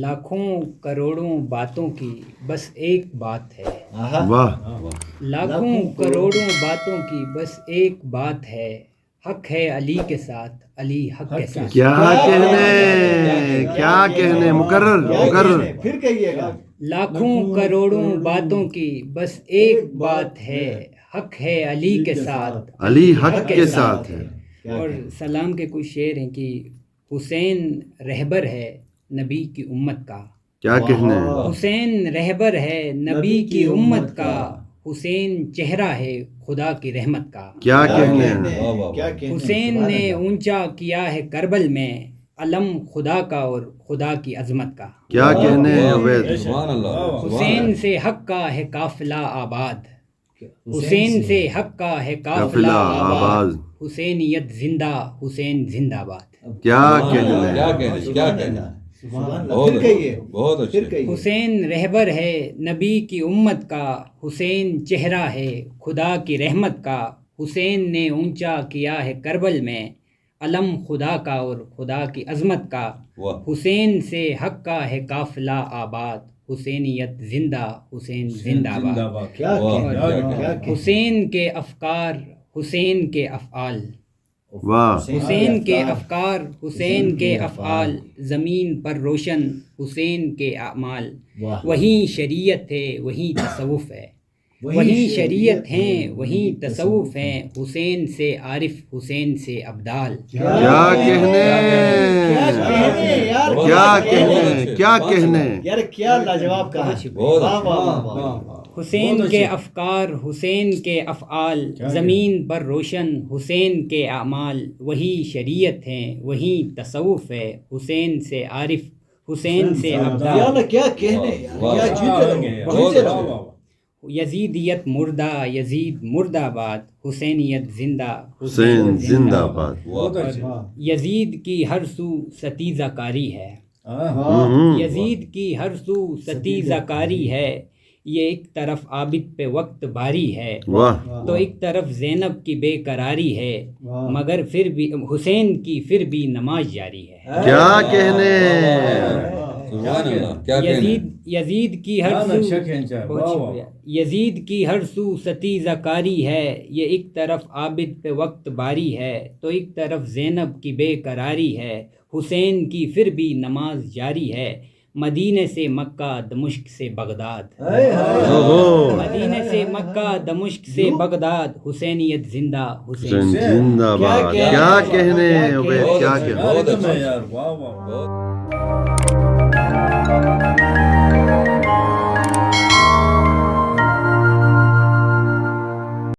لاکھوں کروڑوں باتوں کی بس ایک بات ہے، واہ، لاکھوں کروڑوں باتوں کی بس ایک بات ہے، حق ہے علی کے ساتھ، علی حق کے ساتھ۔ کیا کہنے مکرر پھر کہیے گا۔ لاکھوں کروڑوں باتوں کی بس ایک بات ہے، حق ہے علی کے ساتھ، علی حق کے ساتھ ہے۔ اور سلام کے کچھ شعر ہیں کہ حسین رہبر ہے نبی کی امت کا، کیا کہنے حسین رہبر ہے نبی کی امت کا، حسین چہرہ ہے خدا کی رحمت کا، کیا کہنے حسین نے اونچا کیا ہے کربل میں علم خدا کا اور خدا کی عظمت کا، کیا کہنے عبید، حسین سے حق کا ہے قافلہ آباد، حسین سے حق کا ہے قافلہ آباد، حسینیت زندہ، حسین زندہ باد۔ کیا کہنے حسین رہبر ہے نبی کی امت کا، حسین چہرہ ہے خدا کی رحمت کا، حسین نے اونچا کیا ہے کربل میں علم خدا کا اور خدا کی عظمت کا، حسین سے حق کا ہے قافلہ آباد، حسینیت زندہ، حسین زندہ باد۔ حسین کے افکار، حسین کے افعال، واہ، حسین کے افکار، حسین کے افعال، زمین پر روشن حسین کے اعمال، وہیں شریعت ہے وہیں تصوف ہے، وہیں شریعت ہیں وہیں تصوف ہیں، حسین سے عارف، حسین سے ابدال۔ کیا کہنے کیا کہنے یار کیا لاجواب کہا۔ واہ واہ واہ۔ حسین کے افکار، حسین کے افعال، زمین پر روشن حسین کے اعمال، وہی شریعت ہیں وہی تصوف ہے، حسین سے عارف، حسین سے ابدال۔ کیا کہنے یار، جیتے رہو۔ یزیدیت مردہ، یزید مردہ آباد، حسینیت زندہ، حسین زندہ باد۔ یزید کی ہر سو ستیزہ کاری ہے، یزید کی ہر سو ستیزہ کاری ہے، یہ ایک طرف عابد پہ وقت باری ہے، واہ، تو ایک طرف زینب کی بے قراری ہے، مگر پھر بھی حسین کی پھر بھی نماز جاری ہے۔ کیا کہنے یزید کی ہر سو، یزید کی ہر سو ستیزہ کاری ہے، یہ ایک طرف عابد پہ وقت باری ہے، تو ایک طرف زینب کی بے قراری ہے، حسین کی پھر بھی نماز جاری ہے، مدینے سے مکہ دمشق سے بغداد، مدینے سے مکہ دمشق سے بغداد، حسینیت زندہ، حسین زندہ باد۔ کیا کہنے عبید، کیا کہنے۔